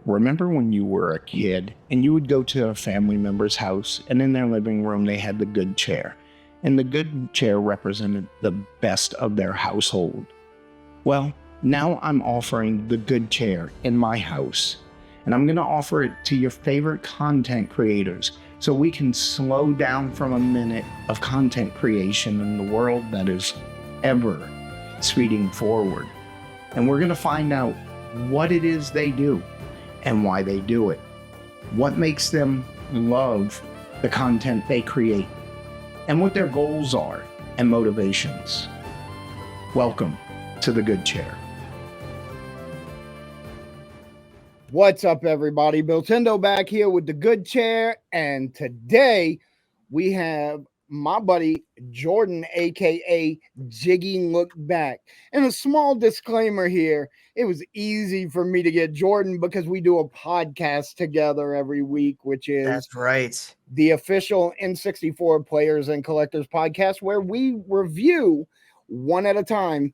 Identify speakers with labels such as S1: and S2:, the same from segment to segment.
S1: Remember when you were a kid and you would go to a family member's house and in their living room they had the good chair, and the good chair represented the best of their household? Well, now I'm offering the good chair in my house, and I'm going to offer it to your favorite content creators so we can slow down from a minute of content creation in the world that is ever speeding forward. And we're going to find out what it is they do and why they do it, what makes them love the content they create, and what their goals are and motivations. Welcome to the Good Chair.
S2: What's up, everybody? Bill Tendo back here with the Good Chair, and today we have my buddy Jordan, aka Jiggy Look Back. And a small disclaimer here: it was easy for me to get Jordan because we do a podcast together every week, which is
S3: That's right,
S2: the official N64 Players and Collectors podcast, where we review one at a time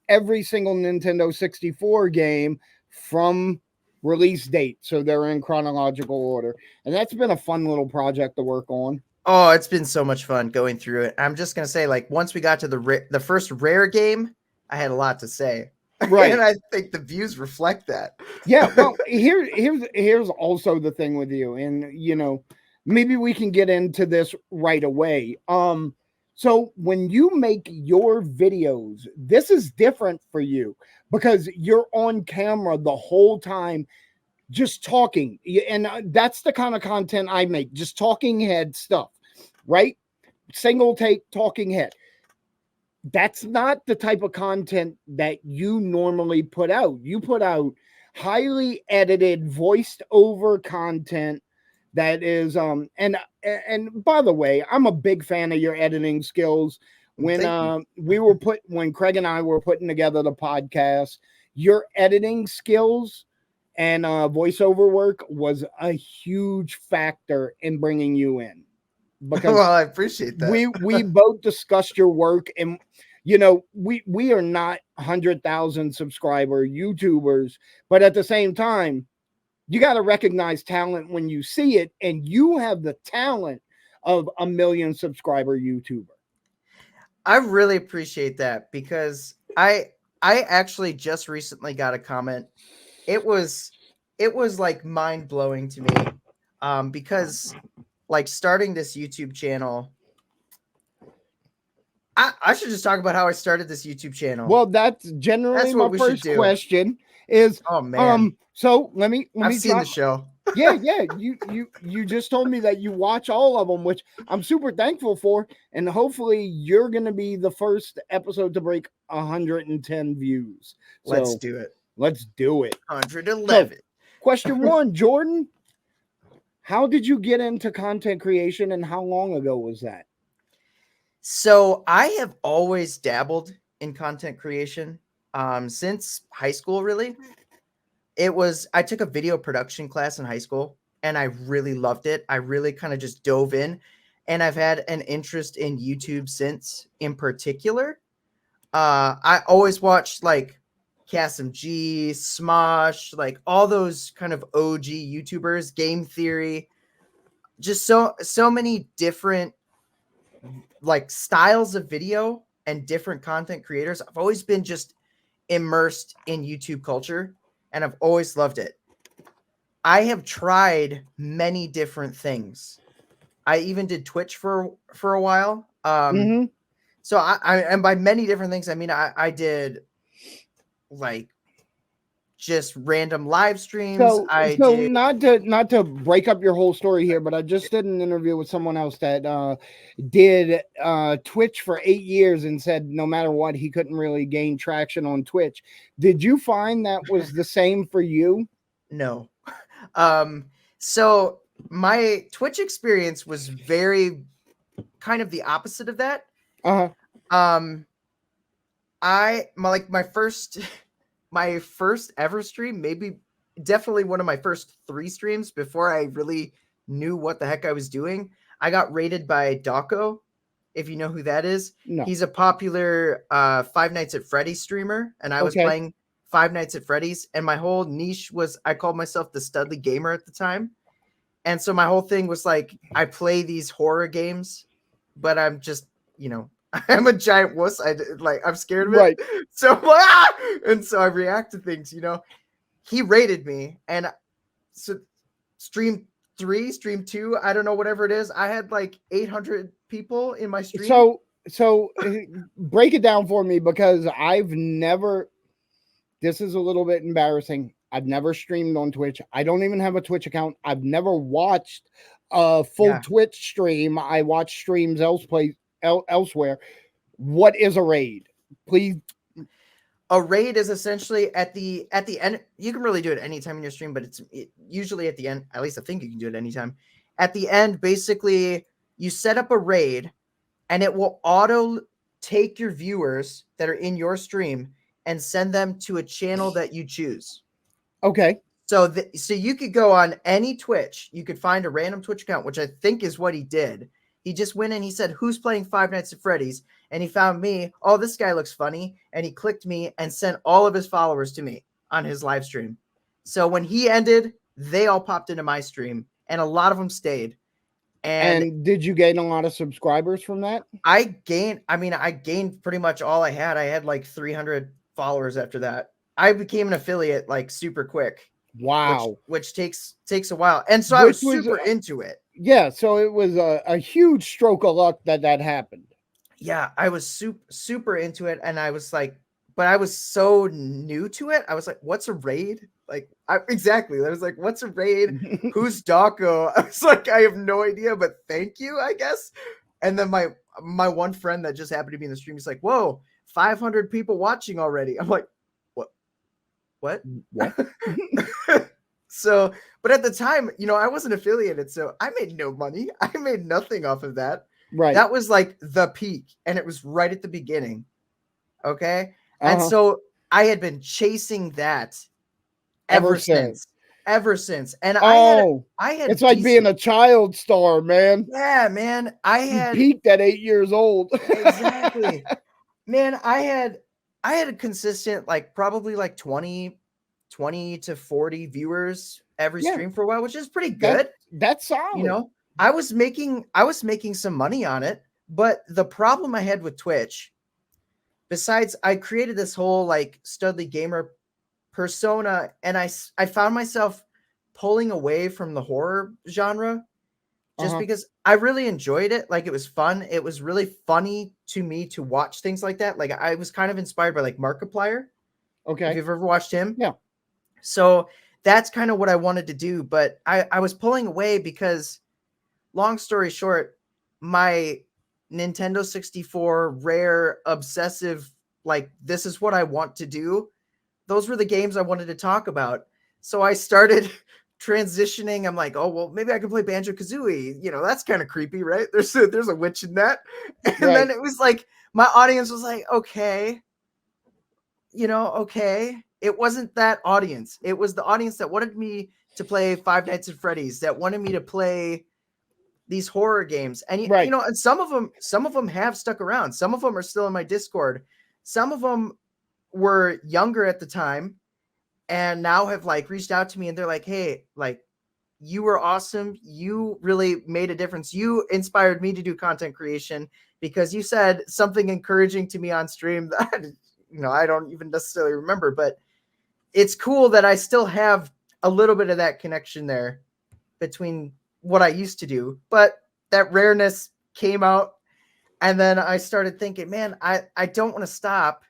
S2: every single Nintendo 64 game from release date, so they're in chronological order. And that's been a fun little project to work on.
S3: Oh, it's been so much fun going through it. I'm just gonna say, like, once we got to the first rare game, I had a lot to say,
S2: Right?
S3: And I think the views reflect that.
S2: Yeah. Well, here's also the thing with you, and maybe we can get into this right away. So when you make your videos, this is different for you because you're on camera the whole time just talking. And that's the kind of content I make, just talking head stuff, right? Single take talking head. That's not the type of content that you normally put out. You put out highly edited, voiced over content that is and by the way, I'm a big fan of your editing skills. When when Craig and I were putting together the podcast, your editing skills and voiceover work was a huge factor in bringing you in, because
S3: Well, I appreciate that.
S2: we both discussed your work, and we are not 100,000 subscriber YouTubers, but at the same time, you got to recognize talent when you see it, and you have the talent of a 1 million subscriber YouTuber.
S3: I really appreciate that because I actually just recently got a comment. It was like mind blowing to me, because like starting this YouTube channel. I should just talk about how I started this YouTube channel.
S2: Well, that's generally
S3: That's what
S2: my
S3: we should
S2: first
S3: do.
S2: question is,
S3: Oh man,
S2: so let me
S3: I've seen the show.
S2: yeah, you just told me that you watch all of them, which I'm super thankful for, and hopefully you're gonna be the first episode to break 110 views. So
S3: Let's do it.
S2: let's do it.
S3: 111.
S2: So, question one, Jordan, how did you get into content creation, and how long ago was that?
S3: So I have always dabbled in content creation since high school, really. I took a video production class in high school and I really loved it. I really kind of just dove in, and I've had an interest in YouTube since. In particular, I always watched like Kasim G, Smosh, like all those kind of OG YouTubers, Game Theory, just so many different like styles of video and different content creators. I've always been just immersed in YouTube culture, and I've always loved it. I have tried many different things. I even did Twitch for a while. So I and by many different things, I mean I did like just random live streams.
S2: So
S3: did
S2: not to break up your whole story here, but I just did an interview with someone else that did Twitch for 8 years and said no matter what, he couldn't really gain traction on Twitch. Did you find that was the same for you?
S3: No. So my Twitch experience was very kind of the opposite of that. My first ever stream, maybe definitely one of my first 3 streams before I really knew what the heck I was doing. I got raided by Dawko, if you know who that is.
S2: No.
S3: He's a popular Five Nights at Freddy's streamer, and I was playing Five Nights at Freddy's, and my whole niche was I called myself the Studley Gamer at the time. And so my whole thing was like, I play these horror games, but I'm just, I'm a giant wuss. I'm scared of it.
S2: Right.
S3: So, and so I react to things, He rated me, and so stream 3, stream 2, I don't know, whatever it is. I had like 800 people in my stream.
S2: So break it down for me, because I've never, this is a little bit embarrassing. I've never streamed on Twitch. I don't even have a Twitch account. I've never watched a full Twitch stream. I watch streams elsewhere. What is a raid? Please.
S3: A raid is essentially at the end. You can really do it anytime in your stream, but it's usually at the end. At least I think you can do it anytime. At the end, basically, you set up a raid, and it will auto take your viewers that are in your stream and send them to a channel that you choose.
S2: Okay.
S3: So you could go on any Twitch. You could find a random Twitch account, which I think is what he did. He just went and he said, who's playing Five Nights at Freddy's? And he found me. Oh, this guy looks funny. And he clicked me and sent all of his followers to me on his live stream. So when he ended, they all popped into my stream, and a lot of them stayed.
S2: And did you gain a lot of subscribers from that?
S3: I gained pretty much all I had. I had like 300 followers after that. I became an affiliate like super quick.
S2: Wow.
S3: Which takes a while. And so I was super into it.
S2: Yeah. So it was a huge stroke of luck that happened.
S3: Yeah. I was super into it. And I was like, but I was so new to it. I was like, what's a raid? Like, exactly. I was like, what's a raid? Who's Dawko? I was like, I have no idea, but thank you, I guess. And then my one friend that just happened to be in the stream, he's like, whoa, 500 people watching already. I'm like, what? So, but at the time, I wasn't affiliated, so I made no money. I made nothing off of that.
S2: Right.
S3: That was like the peak, and it was right at the beginning. Okay. And so I had been chasing that ever since. And I had
S2: it's like being a child star, man.
S3: Yeah, man.
S2: You peaked at 8 years old.
S3: Exactly. Man, I had a consistent, like probably like 20 to 40 viewers every stream for a while, which is pretty good.
S2: That's solid.
S3: I was making some money on it, but the problem I had with Twitch, besides I created this whole like Studley Gamer persona, and I found myself pulling away from the horror genre just because I really enjoyed it. Like, it was fun. It was really funny to me to watch things like that. Like, I was kind of inspired by like Markiplier.
S2: Okay.
S3: If you've ever watched him.
S2: Yeah.
S3: So that's kind of what I wanted to do. But I was pulling away because, long story short, my Nintendo 64 rare obsessive, like, this is what I want to do. Those were the games I wanted to talk about. So I started transitioning. I'm like, oh, well, maybe I can play Banjo-Kazooie. That's kind of creepy, right? There's a witch in that. And then it was like, my audience was like, okay. Okay. It wasn't that audience. It was the audience that wanted me to play Five Nights at Freddy's, that wanted me to play these horror games. And, and some of them have stuck around. Some of them are still in my Discord. Some of them were younger at the time and now have like reached out to me, and they're like, hey, like, you were awesome. You really made a difference. You inspired me to do content creation because you said something encouraging to me on stream that, I don't even necessarily remember, but it's cool that I still have a little bit of that connection there between what I used to do, but that rareness came out. And then I started thinking, man, I don't want to stop.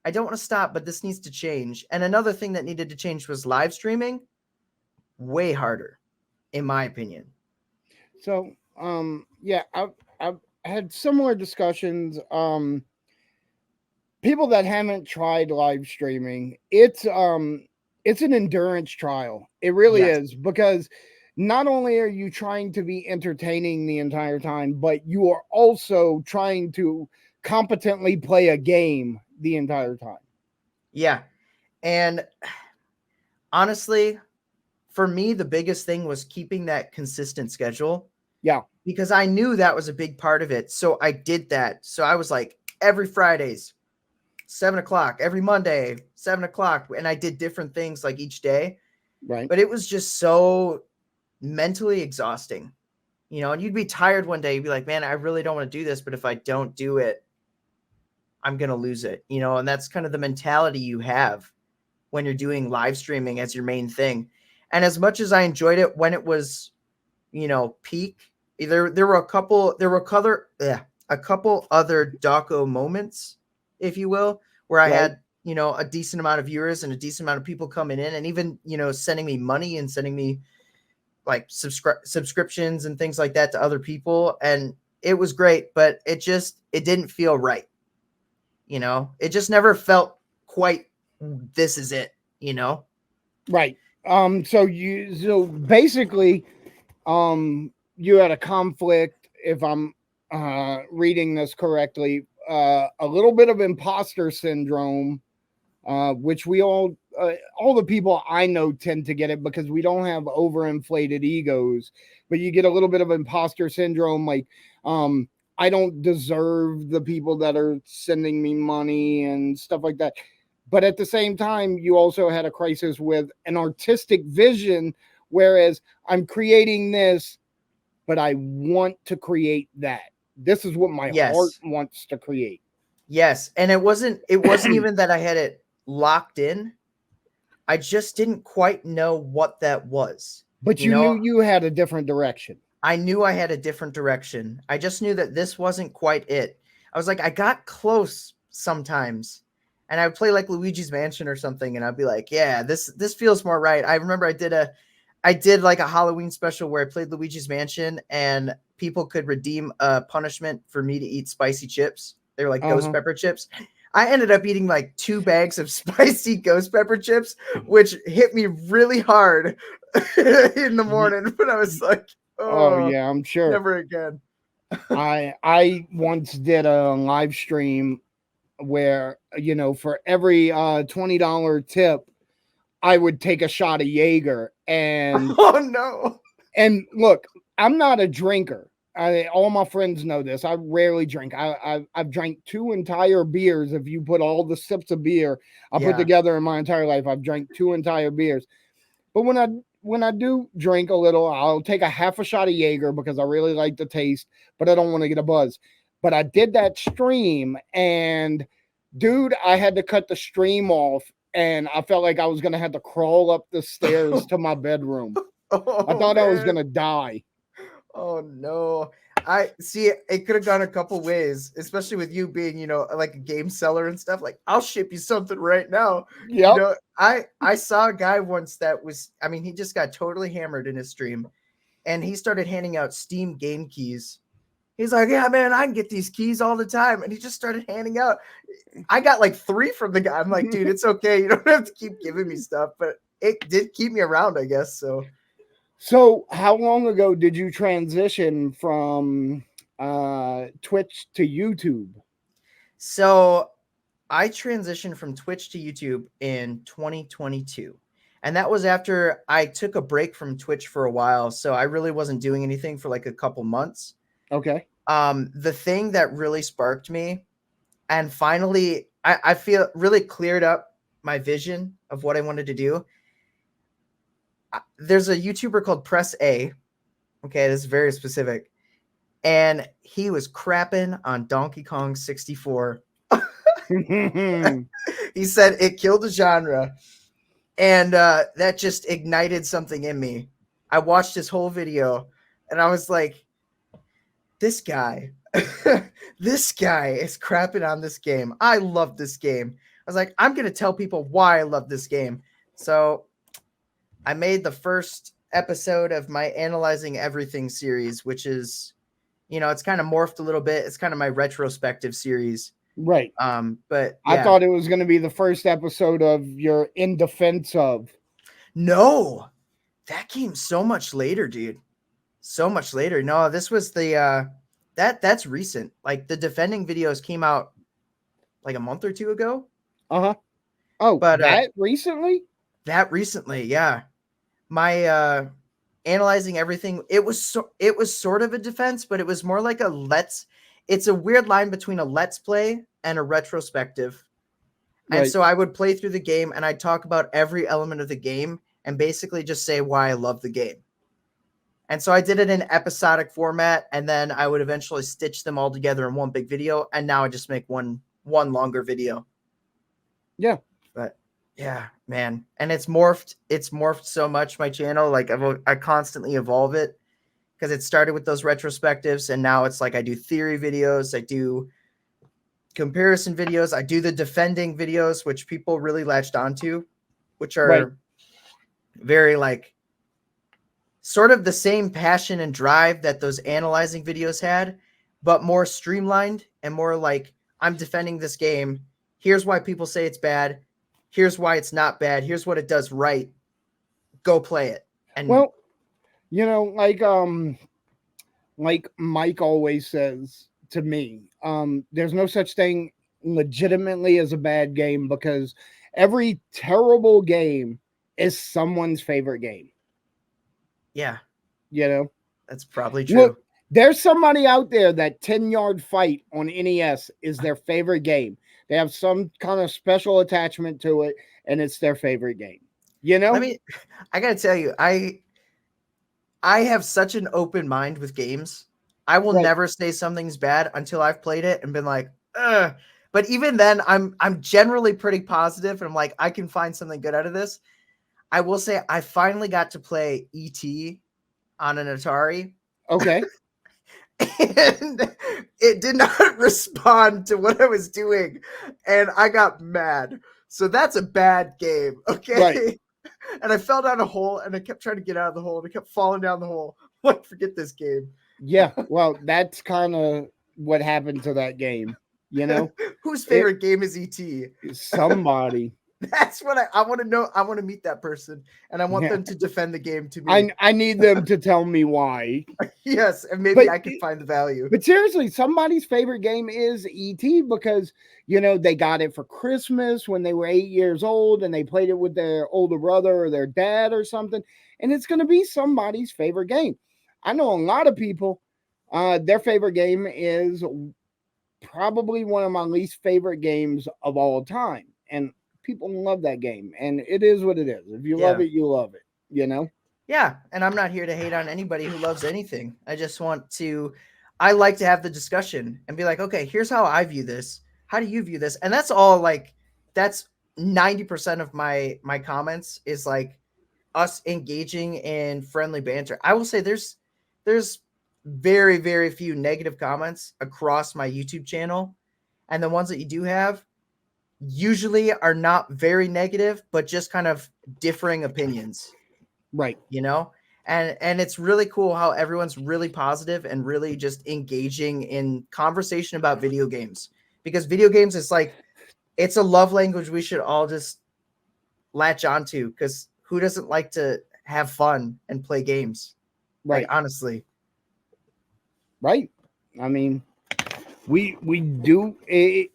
S3: But this needs to change. And another thing that needed to change was live streaming. Way harder, in my opinion.
S2: So, yeah, I've had similar discussions. People that haven't tried live streaming, it's an endurance trial. It really is, because not only are you trying to be entertaining the entire time, but you are also trying to competently play a game the entire time.
S3: Yeah. And honestly, for me, the biggest thing was keeping that consistent schedule.
S2: Yeah.
S3: Because I knew that was a big part of it. So I did that. So I was like, every Fridays, 7 o'clock every Monday, 7 o'clock. And I did different things like each day,
S2: Right.
S3: but it was just so mentally exhausting, and you'd be tired one day. You'd be like, man, I really don't want to do this, but if I don't do it, I'm going to lose it, and that's kind of the mentality you have when you're doing live streaming as your main thing. And as much as I enjoyed it when it was, peak, there were a couple other Daco moments, if you will, where I
S2: Right.
S3: had, a decent amount of viewers and a decent amount of people coming in and even, sending me money and sending me like subscriptions and things like that to other people. And it was great, but it didn't feel right. It just never felt quite, this is it,
S2: Right. So basically, you had a conflict, if I'm reading this correctly, a little bit of imposter syndrome, which we all the people I know tend to get it because we don't have overinflated egos, but you get a little bit of imposter syndrome, like I don't deserve the people that are sending me money and stuff like that. But at the same time, you also had a crisis with an artistic vision, whereas I'm creating this, but I want to create that. This is what my heart wants to create.
S3: Yes. And it wasn't even that I had it locked in. I just didn't quite know what that was.
S2: But you knew you had a different direction.
S3: I knew I had a different direction. I just knew that this wasn't quite it. I was like, I got close sometimes. And I would play like Luigi's Mansion or something, and I'd be like, yeah, this feels more right. I remember I did like a Halloween special where I played Luigi's Mansion, and people could redeem a punishment for me to eat spicy chips. They were like ghost pepper chips. I ended up eating like 2 bags of spicy ghost pepper chips, which hit me really hard in the morning. But I was like,
S2: oh yeah, I'm sure.
S3: Never again.
S2: I once did a live stream where, for every $20 tip, I would take a shot of Jaeger. And
S3: oh no.
S2: And look, I'm not a drinker. All my friends know this. I rarely drink. I've drank 2 entire beers. If you put all the sips of beer I put together in my entire life, I've drank 2 entire beers. But when I do drink a little, I'll take a half a shot of Jaeger because I really like the taste, but I don't want to get a buzz. But I did that stream, and dude, I had to cut the stream off, and I felt like I was going to have to crawl up the stairs to my bedroom. I thought I was going to die.
S3: Oh no. I see it could have gone a couple ways, especially with you being, like a game seller and stuff. Like, I'll ship you something right now.
S2: Yep.
S3: I saw a guy once that was, he just got totally hammered in his stream, and he started handing out Steam game keys. He's like, yeah, man, I can get these keys all the time. And he just started handing out. I got like 3 from the guy. I'm like, dude, it's okay. You don't have to keep giving me stuff, but it did keep me around, I guess.
S2: So how long ago did you transition from Twitch to YouTube?
S3: So I transitioned from Twitch to YouTube in 2022. And that was after I took a break from Twitch for a while. So I really wasn't doing anything for like a couple months.
S2: Okay.
S3: The thing that really sparked me, and finally I feel really cleared up my vision of what I wanted to do. There's a YouTuber called Press A. Okay, this is very specific. And he was crapping on Donkey Kong 64. He said it killed the genre. And that just ignited something in me. I watched his whole video, and I was like, this guy is crapping on this game. I love this game. I was like, I'm going to tell people why I love this game. So I made the first episode of my Analyzing Everything series, which is, it's kind of morphed a little bit. It's kind of my retrospective series.
S2: Right.
S3: But
S2: yeah. I thought it was going to be the first episode of your In Defense Of.
S3: No, that came so much later, dude. So much later. No, this was the that's recent. Like, the defending videos came out like a month or 2 ago.
S2: Oh, but that recently?
S3: That recently, yeah. My Analyzing Everything, it was sort of a defense, but it was more like it's a weird line between a let's play and a retrospective. And
S2: Right.
S3: so I would play through the game and I'd talk about every element of the game and basically just say why I love the game. And so I did it in episodic format, and then I would eventually stitch them all together in one big video. And now I just make one longer video.
S2: Yeah.
S3: But yeah, man, and it's morphed so much, my channel. Like I constantly evolve it, because it started with those retrospectives, and now it's like I do theory videos, I do comparison videos, I do the defending videos, which people really latched onto, which are
S2: Right.
S3: very like sort of the same passion and drive that those analyzing videos had, but more streamlined and more like, I'm defending this game. Here's why people say it's bad. Here's why it's not bad. Here's what it does right. Go play it. And
S2: Well, you know, like Mike always says to me, there's no such thing legitimately as a bad game, because every terrible game is someone's favorite game.
S3: yeah,
S2: You know,
S3: that's probably true.
S2: look, there's somebody out there that 10-yard fight on NES is their favorite game. They have some kind of special attachment to it, and it's their favorite game. You know,
S3: I gotta tell you, I have such an open mind with games. I will
S2: Right.
S3: never say something's bad until I've played it and been like, ugh. But even then, I'm generally pretty positive, and I'm like, I can find something good out of this. I will say I finally got to play E.T. on an Atari,
S2: okay,
S3: and it did not respond to what I was doing, and I got mad. So that's a bad game, okay?
S2: Right.
S3: And I fell down a hole, and I kept trying to get out of the hole, and I kept falling down the hole. Like, forget this game.
S2: yeah. Well, that's kind of what happened to that game. You know,
S3: Whose favorite game is E.T.?
S2: somebody.
S3: That's what I want to know. I want to meet that person, and I want
S2: Yeah.
S3: them to defend the game to me.
S2: I need them to tell me why.
S3: Yes, and maybe
S2: But-
S3: I can find the value.
S2: But seriously, somebody's favorite game is ET, because they got it for Christmas when they were 8 years old, and they played it with their older brother or their dad or something, and it's going to be somebody's favorite game. I know a lot of people, their favorite game is probably one of my least favorite games of all time, and people love that game, and it is what it is. If you love
S3: Yeah.
S2: it, you love it.
S3: Yeah, and I'm not here to hate on anybody who loves anything. I like to have the discussion and be like, okay, here's how I view this. How do you view this? And that's all, like, that's 90% of my comments is like us engaging in friendly banter. I will say there's very, very few negative comments across my YouTube channel. And the ones that you do have usually are not very negative, but just kind of differing opinions.
S2: Right.
S3: And it's really cool how everyone's really positive and really just engaging in conversation about video games, because video games is like, it's a love language we should all just latch onto, because who doesn't like to have fun and play games?
S2: Right.
S3: Like, honestly.
S2: Right. I mean, we do it.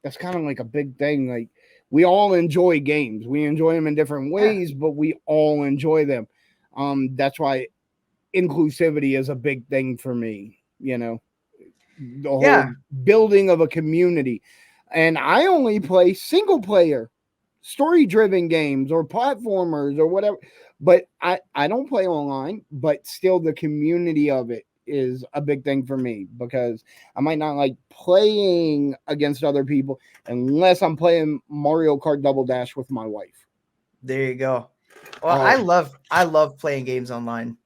S2: That's kind of like a big thing. Like, we all enjoy games. We enjoy them in different ways, but we all enjoy them. That's why inclusivity is a big thing for me. The whole building of a community. And I only play single player, story driven games or platformers or whatever. But I don't play online, but still the community of it is a big thing for me, because I might not like playing against other people unless I'm playing Mario Kart Double Dash with my wife.
S3: There you go. Well, I love playing games online.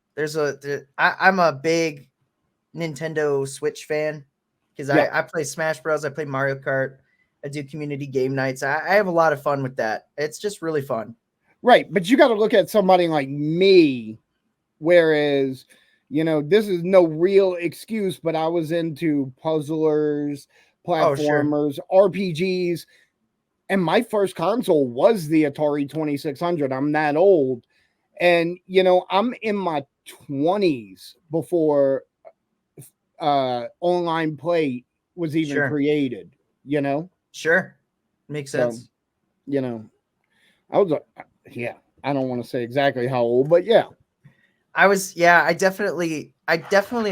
S3: I'm a big Nintendo Switch fan, because I play Smash Bros. I play Mario Kart. I do community game nights. I have a lot of fun with that. It's just really fun.
S2: Right. But you got to look at somebody like me, whereas, this is no real excuse, but I was into puzzlers, platformers, RPGs, and my first console was the Atari 2600. I'm that old. And, I'm in my 20s before online play was even created,
S3: Sure. Makes sense.
S2: So, I was, I don't want to say exactly how old, but yeah.
S3: I definitely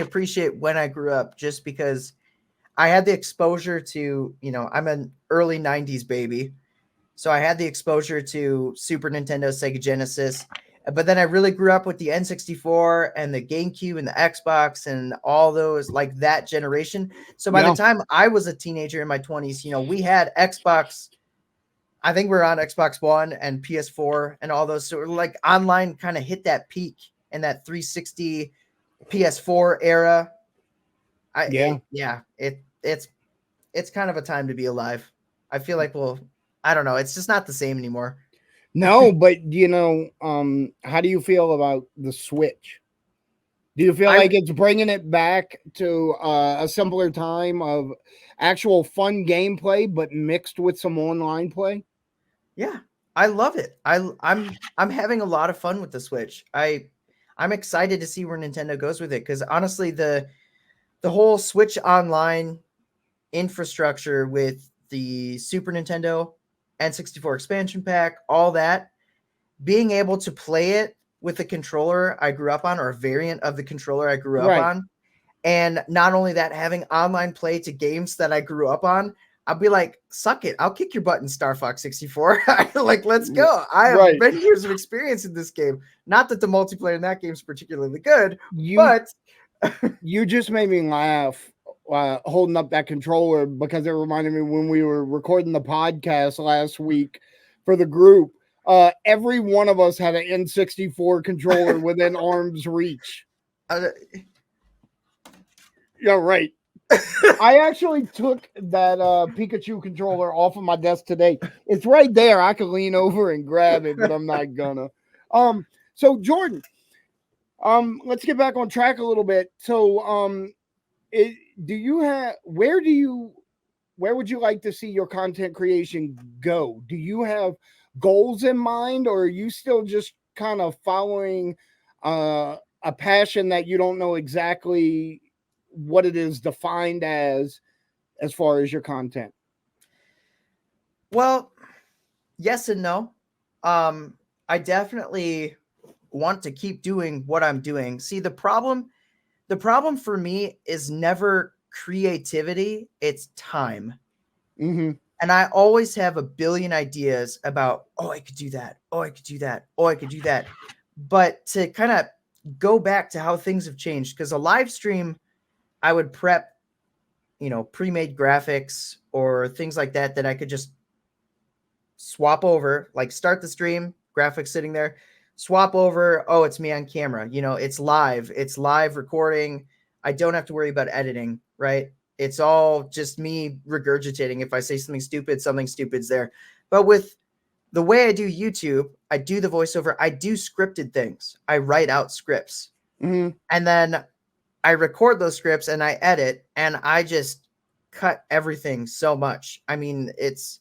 S3: appreciate when I grew up, just because I had the exposure to, I'm an early 90s baby. So I had the exposure to Super Nintendo, Sega Genesis, but then I really grew up with the N64 and the GameCube and the Xbox and all those, like that generation. So by the time I was a teenager in my 20s, we had Xbox. I think we were on Xbox One and PS4 and all those. So like online kind of hit that peak in that 360 PS4 era. It's kind of a time to be alive. I feel like I don't know. It's just not the same anymore.
S2: No, but how do you feel about the Switch? Do you feel like it's bringing it back to a simpler time of actual fun gameplay, but mixed with some online play?
S3: Yeah, I love it. I'm having a lot of fun with the Switch. I'm excited to see where Nintendo goes with it, because honestly, the whole Switch Online infrastructure with the Super Nintendo N64 expansion pack, all that, being able to play it with the controller I grew up on, or a variant of the controller I grew up on, and not only that, having online play to games that I grew up on, I'll be like, suck it. I'll kick your butt in Star Fox 64. Like, let's go. I have many years of experience in this game. Not that the multiplayer in that game is particularly good, but
S2: you just made me laugh holding up that controller, because it reminded me when we were recording the podcast last week for the group. Every one of us had an N64 controller within arm's reach. Yeah, right. I actually took that Pikachu controller off of my desk today. It's right there. I could lean over and grab it, but I'm not gonna. So Jordan, let's get back on track a little bit. So, where would you like to see your content creation go? Do you have goals in mind, or are you still just kind of following a passion that you don't know exactly what it is defined as far as your content?
S3: Well, yes and no. I definitely want to keep doing what I'm doing. See, the problem for me is never creativity, it's time.
S2: Mm-hmm.
S3: And I always have a billion ideas about, oh, I could do that. Oh, I could do that. Oh, I could do that. But to kind of go back to how things have changed, because a live stream, I would prep, pre-made graphics or things like that I could just swap over, like start the stream, graphics sitting there, swap over. Oh, it's me on camera. It's live recording. I don't have to worry about editing, right? It's all just me regurgitating. If I say something stupid's there. But with the way I do YouTube, I do the voiceover, I do scripted things. I write out scripts.
S2: Mm-hmm.
S3: And then I record those scripts and I edit, and I just cut everything so much. I mean, it's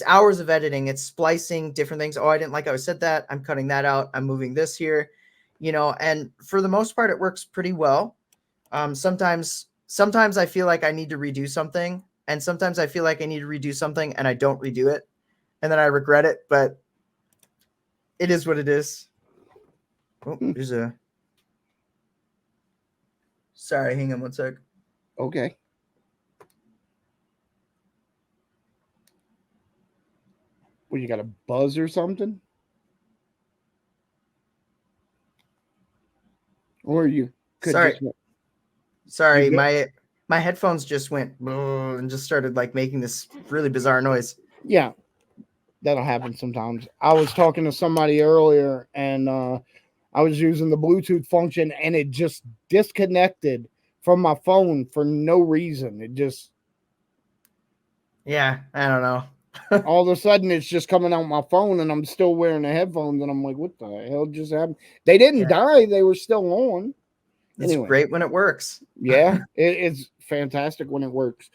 S3: hours of editing. It's splicing different things. Oh, I didn't like how I said that. I'm cutting that out. I'm moving this here, and for the most part, it works pretty well. Sometimes I feel like I need to redo something, and sometimes I feel like I need to redo something and I don't redo it, and then I regret it, but it is what it is. Oh, there's a... Sorry, hang on one sec.
S2: Okay. Well, you got a buzz or something? Or you could
S3: Sorry, my headphones just went and just started like making this really bizarre noise.
S2: Yeah, that'll happen sometimes. I was talking to somebody earlier, and I was using the Bluetooth function, and it just disconnected from my phone for no reason. It just...
S3: Yeah, I don't know.
S2: all of a sudden, it's just coming out my phone, and I'm still wearing the headphones, and I'm like, what the hell just happened? They didn't die. They were still on.
S3: It's great when it works.
S2: Yeah, it's fantastic when it works.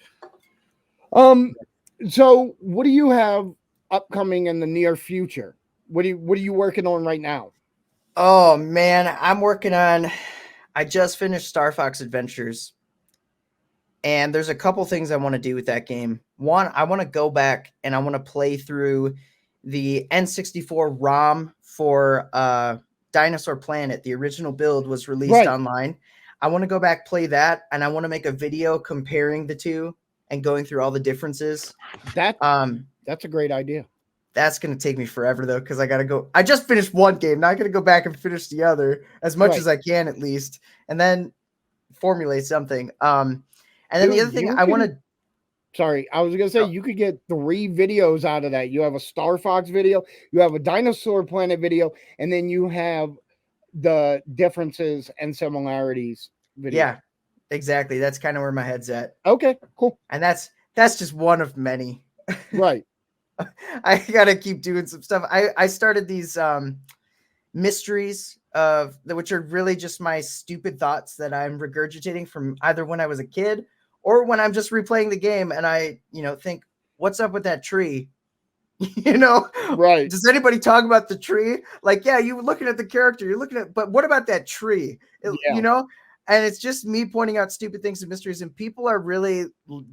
S2: So what do you have upcoming in the near future? What are you working on right now?
S3: Oh man, I just finished Star Fox Adventures, and there's a couple things I want to do with that game. One, I want to go back and I want to play through the N64 ROM for Dinosaur Planet. The original build was released online. I want to go back, play that, and I want to make a video comparing the two and going through all the differences.
S2: That's a great idea.
S3: That's going to take me forever though, because I got to go. I just finished one game. Now I got to go back and finish the other as much as I can at least, and then formulate something. And then
S2: Dude,
S3: the other thing I want to.
S2: Sorry, I was gonna say you could get 3 videos out of that. You have a Star Fox video, you have a Dinosaur Planet video, and then you have the differences and similarities video.
S3: Yeah, exactly. That's kind of where my head's at.
S2: Okay, cool.
S3: And that's just one of many.
S2: Right.
S3: I gotta keep doing some stuff. I started these mysteries of which are really just my stupid thoughts that I'm regurgitating from either when I was a kid or when I'm just replaying the game and I, think, what's up with that tree?
S2: Right.
S3: Does anybody talk about the tree? Like, yeah, you were looking at the character, you're looking at, but what about that tree? And it's just me pointing out stupid things and mysteries, and people are really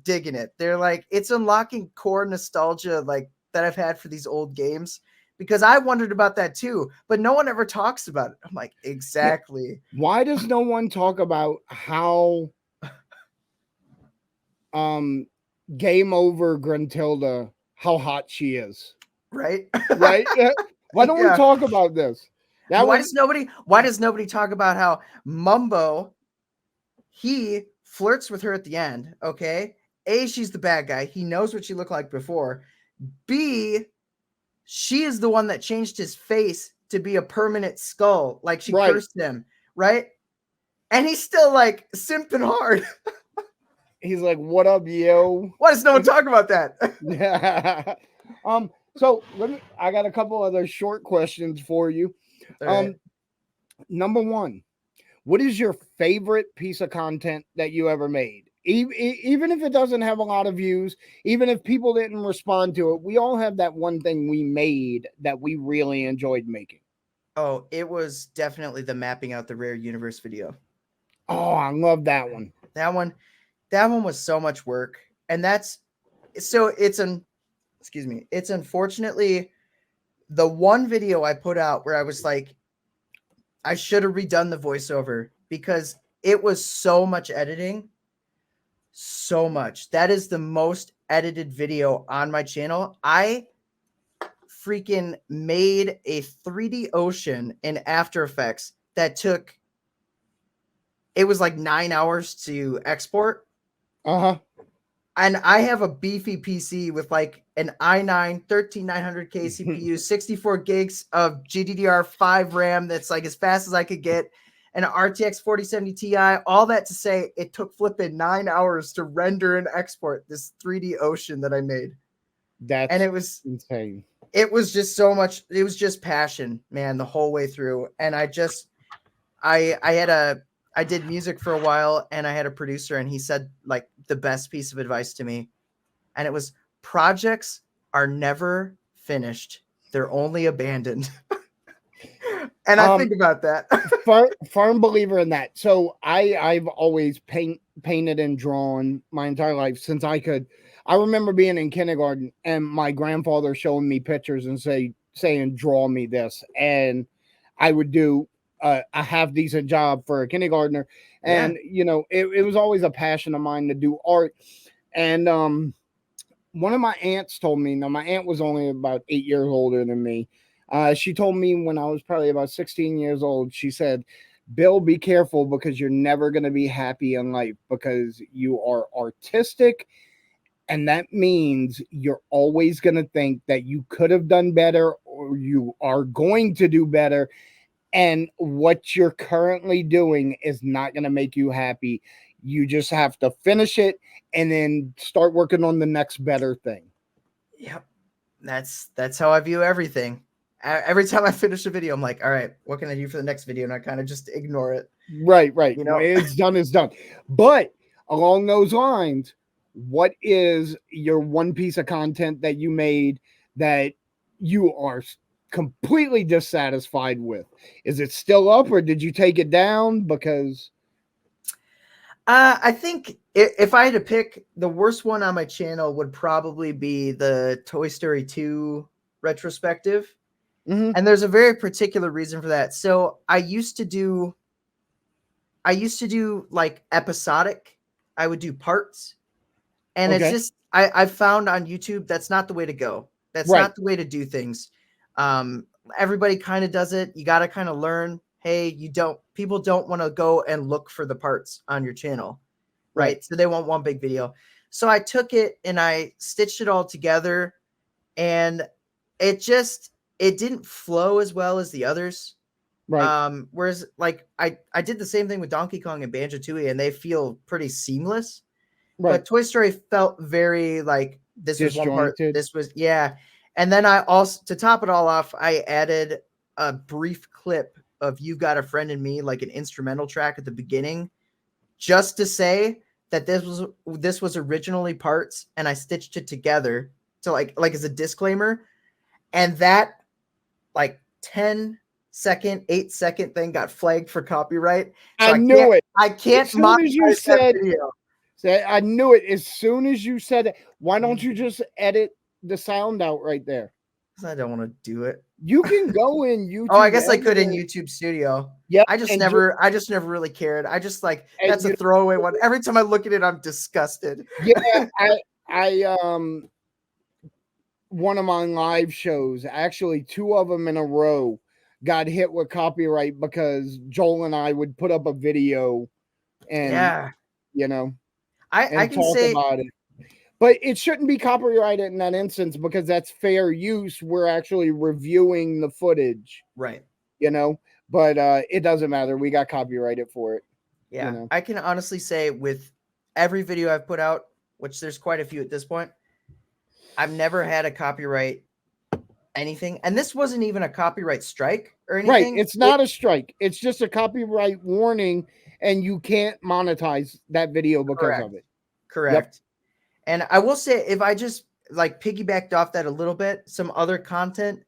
S3: digging it. They're like, it's unlocking core nostalgia like that I've had for these old games, because I wondered about that too, but no one ever talks about it. I'm like, exactly.
S2: Why does no one talk about how Game Over Gruntilda, how hot she is?
S3: Right?
S2: Right? Why don't we talk about this?
S3: Why does nobody talk about how Mumbo, he flirts with her at the end, okay? A, she's the bad guy. He knows what she looked like before. B, she is the one that changed his face to be a permanent skull, like she cursed him, right? And he's still like simping hard.
S2: He's like, "What up, yo?"
S3: Why does no one talk about that?
S2: Yeah. So I got a couple other short questions for you.
S3: Right.
S2: Number 1, what is your favorite piece of content that you ever made? Even if it doesn't have a lot of views, even if people didn't respond to it, we all have that one thing we made that we really enjoyed making.
S3: Oh, it was definitely the mapping out the rare universe video.
S2: Oh, I love that one.
S3: That one was so much work. And it's unfortunately the one video I put out where I was like, I should have redone the voiceover because it was so much editing. So much. That is the most edited video on my channel. I freaking made a 3D ocean in After Effects that took, it was like 9 hours to export. And I have a beefy PC with like an i9 13900K CPU, 64 gigs of GDDR5 RAM that's like as fast as I could get, and an RTX 4070 Ti. All that to say, it took flipping 9 hours to render and export this 3D ocean that I made. And it was
S2: insane.
S3: It was just so much. It was just passion, man, the whole way through. And I did music for a while, and I had a producer, and he said like the best piece of advice to me. And it was, projects are never finished. They're only abandoned. And I think about that.
S2: Firm believer in that. So I've always painted and drawn my entire life since I could. I remember being in kindergarten and my grandfather showing me pictures and saying, "Draw me this," and I would do a half decent job for a kindergartner. And it was always a passion of mine to do art. And one of my aunts told me. Now my aunt was only about 8 years older than me. She told me when I was probably about 16 years old, she said, "Bill, be careful because you're never going to be happy in life because you are artistic. And that means you're always going to think that you could have done better or you are going to do better. And what you're currently doing is not going to make you happy. You just have to finish it and then start working on the next better thing."
S3: Yep. That's how I view everything. Every time I finish a video, I'm like, all right, what can I do for the next video? And I kind of just ignore it.
S2: Right. It's done, it's done. But along those lines, what is your one piece of content that you made that you are completely dissatisfied with? Is it still up or did you take it down? Because
S3: I think if I had to pick, the worst one on my channel would probably be the Toy Story 2 retrospective.
S2: Mm-hmm.
S3: And there's a very particular reason for that. So I used to do like episodic. I would do parts. And it's just, I found on YouTube, that's not the way to go. That's
S2: Right.
S3: not the way to do things. Everybody kind of does it. You got to kind of learn, hey, people don't want to go and look for the parts on your channel, right? So they want one big video. So I took it and I stitched it all together, and it didn't flow as well as the others.
S2: Right.
S3: Whereas like I did the same thing with Donkey Kong and Banjo-Tooie, and they feel pretty seamless.
S2: Right.
S3: But Toy Story felt very like this was one part.
S2: Disjointed.
S3: This was, yeah. And then I also, to top it all off, I added a brief clip of "You Got a Friend in Me," like an instrumental track at the beginning, just to say that this was originally parts, and I stitched it together to like as a disclaimer. And that like 10-second, 8-second thing got flagged for copyright. So
S2: I knew it.
S3: I can't
S2: As soon as you
S3: monetize that
S2: said,
S3: video.
S2: I knew it. As soon as you said it, why don't you just edit the sound out right there?
S3: I don't want to do it.
S2: You can go in YouTube.
S3: Oh, I guess I could in YouTube Studio.
S2: Yeah.
S3: I just never really cared. I just like,
S2: And
S3: that's a throwaway one. Every time I look at it, I'm disgusted.
S2: Yeah, I one of my live shows, actually 2 of them in a row, got hit with copyright because Joel and I would put up a video and
S3: I can
S2: talk
S3: say
S2: about it. But it shouldn't be copyrighted in that instance because that's fair use. We're actually reviewing the footage.
S3: Right.
S2: But it doesn't matter. We got copyrighted for it.
S3: Yeah. I can honestly say with every video I've put out, which there's quite a few at this point, I've never had a copyright anything. And this wasn't even a copyright strike or anything.
S2: Right. It's not a strike. It's just a copyright warning, and you can't monetize that video because of it.
S3: Correct. Yep. And I will say, if I just like piggybacked off that a little bit, some other content.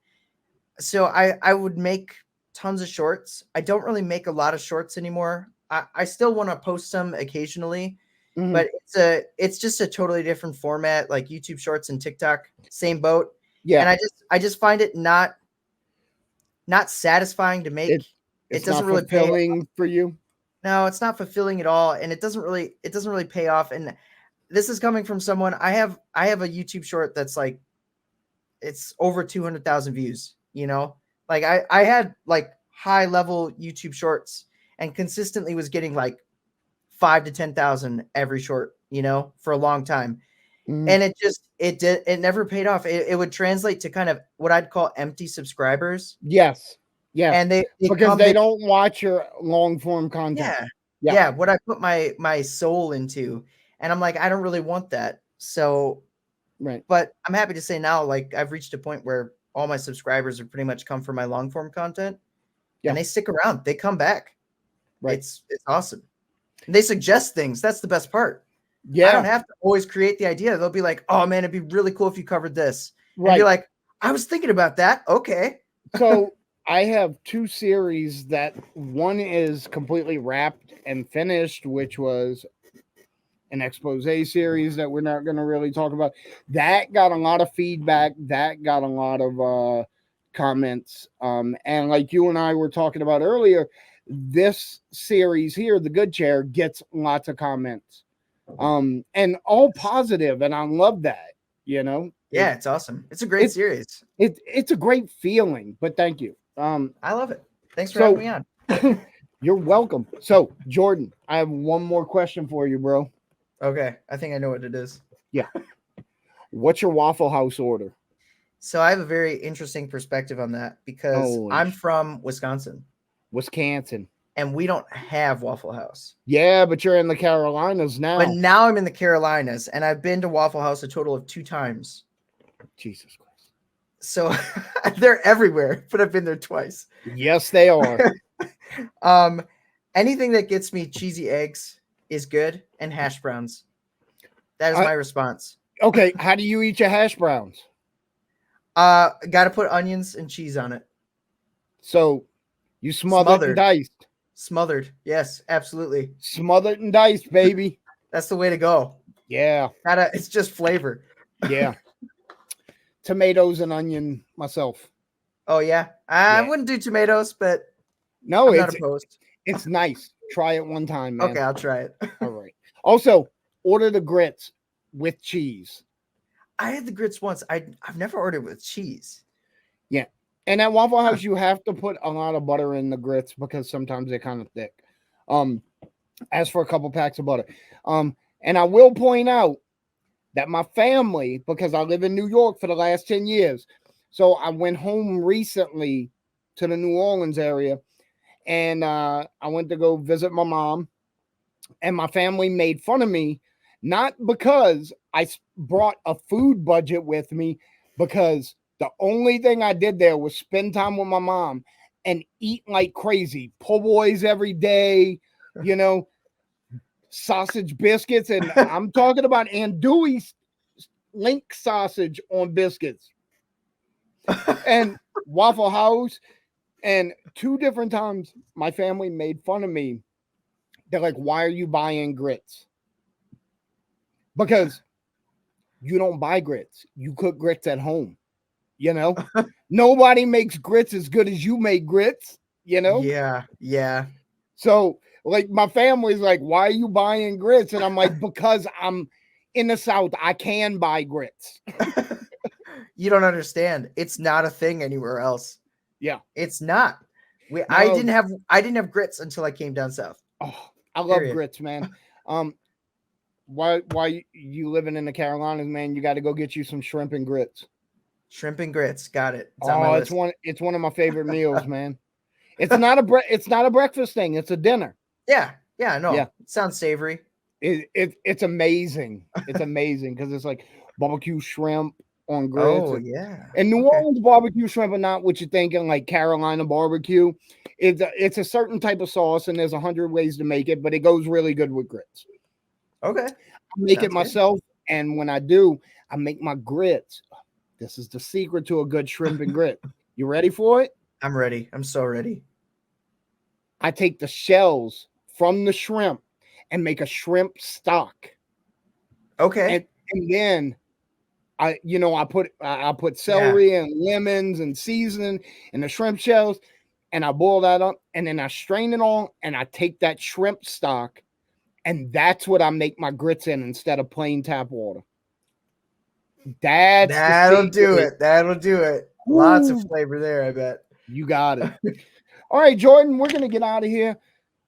S3: So I would make tons of shorts. I don't really make a lot of shorts anymore. I still want to post some occasionally, but it's just a totally different format, like YouTube Shorts and TikTok, same boat. Yeah. And I just find it not satisfying to make.
S2: It
S3: doesn't
S2: really fulfilling for you.
S3: No, it's not fulfilling at all, and it doesn't really pay off. And this is coming from someone. I have a YouTube short that's like, it's over 200,000 views. Like I had like high level YouTube shorts and consistently was getting like 5 to 10,000 every short, for a long time. And it never paid off. It would translate to kind of what I'd call empty subscribers.
S2: Yes. Yeah.
S3: And they
S2: because they don't watch your long form content.
S3: Yeah. What I put my soul into. And I'm like, I don't really want that. So,
S2: right.
S3: But I'm happy to say now, like I've reached a point where all my subscribers have pretty much come from my long form content. Yeah. And they stick around. They come back. Right. It's awesome. And they suggest things. That's the best part. Yeah. I don't have to always create the idea. They'll be like, oh man, it'd be really cool if you covered this. Right. And be like, I was thinking about that. Okay.
S2: So I have 2 series that one is completely wrapped and finished, which was an expose series that we're not going to really talk about. That got a lot of feedback. That got a lot of comments. And like you and I were talking about earlier, this series here, The Good Chair, gets lots of comments. And all positive, and I love that,
S3: Yeah, it's awesome. It's a great series.
S2: It's a great feeling, but thank you.
S3: I love it. Thanks for having me on.
S2: You're welcome. So, Jordan, I have one more question for you, bro.
S3: Okay, I think I know what it is.
S2: Yeah. What's your Waffle House order?
S3: So I have a very interesting perspective on that because I'm from Wisconsin. And we don't have Waffle House.
S2: Yeah, but you're in the Carolinas now.
S3: But now I'm in the Carolinas, and I've been to Waffle House a total of 2 times.
S2: Jesus Christ.
S3: So they're everywhere, but I've been there twice.
S2: Yes, they are.
S3: Anything that gets me cheesy eggs is good, and hash browns. That is my response.
S2: Okay, how do you eat your hash browns?
S3: Got to put onions and cheese on it.
S2: So you smothered and diced.
S3: Smothered. Yes, absolutely.
S2: Smothered and diced, baby.
S3: That's the way to go.
S2: Yeah.
S3: It's just flavor.
S2: Yeah. Tomatoes and onion myself.
S3: Oh, yeah. I wouldn't do tomatoes, but
S2: no,
S3: I'm not opposed.
S2: It's nice. Try it one time, man.
S3: Okay, I'll try it.
S2: All right. Also, order the grits with cheese.
S3: I had the grits once. I've never ordered with cheese.
S2: Yeah. And at Waffle
S3: Huh.
S2: House, you have to put a lot of butter in the grits because sometimes they're kind of thick. As for a couple packs of butter. And I will point out that my family, because I live in New York for the last 10 years, so I went home recently to the New Orleans area, and I went to go visit my mom, and my family made fun of me, not because I brought a food budget with me, because the only thing I did there was spend time with my mom and eat like crazy. Po' boys every day, you know, sausage biscuits, and I'm talking about andouille link sausage on biscuits and Waffle House. And 2 different times my family made fun of me. They're like, why are you buying grits? Because you don't buy grits. You cook grits at home. You know, nobody makes grits as good as you make grits, you know?
S3: Yeah, yeah.
S2: So, like, my family's like, why are you buying grits? And I'm like, because I'm in the South, I can buy grits.
S3: You don't understand. It's not a thing anywhere else.
S2: Yeah.
S3: It's not. I
S2: No.
S3: didn't have grits until I came down south.
S2: Oh, I love
S3: Period.
S2: grits, man. Why you living in the Carolinas, man? You got to go get you some shrimp and grits.
S3: Shrimp and grits. Got it. It's on my list.
S2: It's one of my favorite meals, man. It's not a breakfast thing. It's a dinner.
S3: Yeah. Yeah. No.
S2: Yeah.
S3: It sounds savory.
S2: It's amazing. It's amazing because it's like barbecue shrimp on grits.
S3: Oh yeah.
S2: And New
S3: Okay.
S2: Orleans barbecue shrimp are not what you're thinking, like Carolina barbecue. It's a certain type of sauce, and there's 100 ways to make it, but it goes really good with grits.
S3: Okay.
S2: I make
S3: Sounds
S2: it myself, and when I do, I make my grits. This is the secret to a good shrimp and grit. You ready for it?
S3: I'm ready. I'm so ready.
S2: I take the shells from the shrimp and make a shrimp stock.
S3: Okay.
S2: And then I put celery and lemons and seasoning and the shrimp shells, and I boil that up, and then I strain it all, and I take that shrimp stock, and that's what I make my grits in instead of plain tap water.
S3: That'll do it. That'll do it.
S2: Ooh.
S3: Lots of flavor there, I bet.
S2: You got it. All right, Jordan, we're gonna get out of here.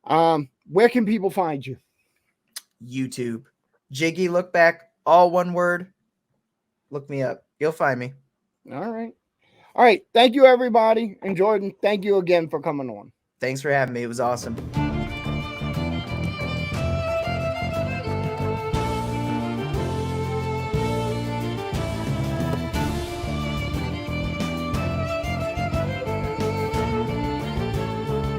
S2: Where can people find you?
S3: YouTube. Jiggy Look Back, all one word. Look me up. You'll find me.
S2: All right. Thank you, everybody. And Jordan, thank you again for coming on.
S3: Thanks for having me. It was awesome.